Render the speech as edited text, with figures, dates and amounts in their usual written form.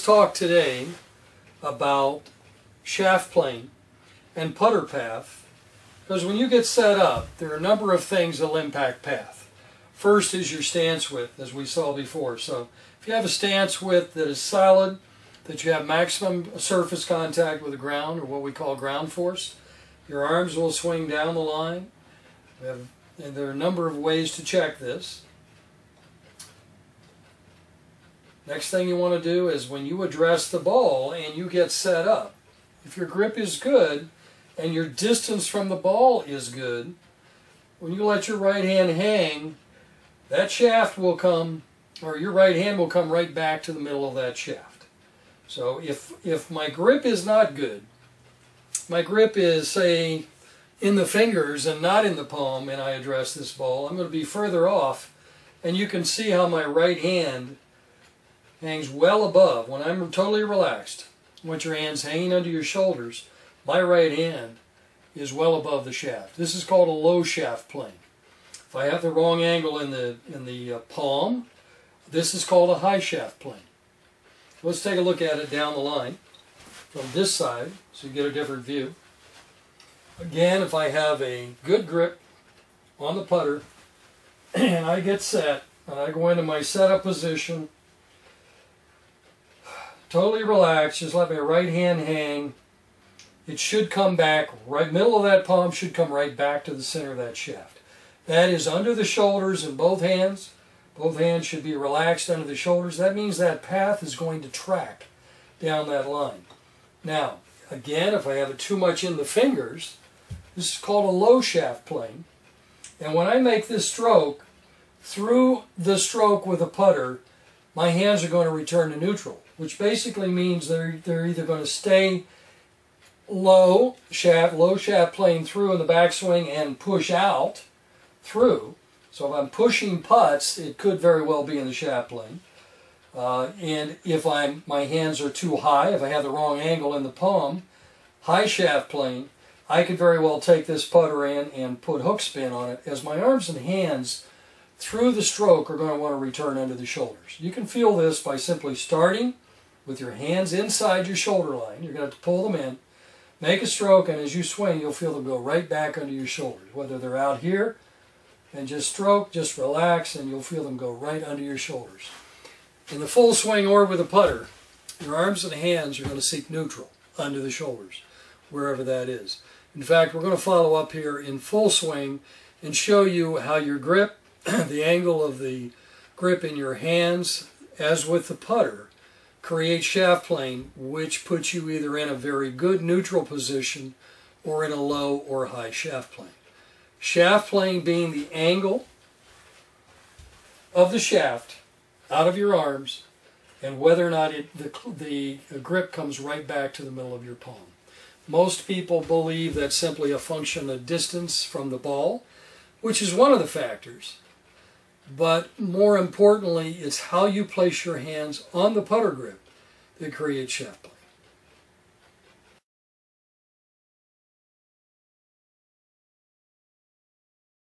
talk today about shaft plane and putter path, because when you get set up, there are a number of things that will impact path. First is your stance width, as we saw before. So if you have a stance width that is solid, that you have maximum surface contact with the ground, or what we call ground force, your arms will swing down the line. And there are a number of ways to check this. Next thing you want to do is when you address the ball and you get set up, if your grip is good and your distance from the ball is good, when you let your right hand hang, that shaft will come, or your right hand will come right back to the middle of that shaft. So if my grip is not good, my grip is, say, in the fingers and not in the palm, and I address this ball, I'm going to be further off, and you can see how my right hand hangs well above. When I'm totally relaxed, with your hands hanging under your shoulders, my right hand is well above the shaft. This is called a low shaft plane. If I have the wrong angle in the palm, this is called a high shaft plane. Let's take a look at it down the line from this side so you get a different view. Again, if I have a good grip on the putter and I get set and I go into my setup position, totally relaxed, just let my right hand hang, it should come back, right middle of that palm should come right back to the center of that shaft. That is under the shoulders in both hands. Both hands should be relaxed under the shoulders. That means that path is going to track down that line. Now, again, if I have it too much in the fingers, this is called a low shaft plane. And when I make this stroke, through the stroke with a putter, my hands are going to return to neutral, which basically means they're either going to stay low shaft plane through in the backswing and push out through. So if I'm pushing putts, it could very well be in the shaft plane. And if my hands are too high, if I have the wrong angle in the palm, high shaft plane, I could very well take this putter in and put hook spin on it, as my arms and hands through the stroke are going to want to return under the shoulders. You can feel this by simply starting with your hands inside your shoulder line. You're going to have to pull them in, make a stroke, and as you swing, you'll feel them go right back under your shoulders. Whether they're out here and just stroke, just relax, and you'll feel them go right under your shoulders. In the full swing or with a putter, your arms and hands are going to seek neutral under the shoulders, wherever that is. In fact, we're going to follow up here in full swing and show you how your grip, the angle of the grip in your hands, as with the putter, creates shaft plane, which puts you either in a very good neutral position or in a low or high shaft plane. Shaft plane being the angle of the shaft out of your arms and whether or not the grip comes right back to the middle of your palm. Most people believe that's simply a function of distance from the ball, which is one of the factors. But more importantly, it's how you place your hands on the putter grip that creates shaft plane.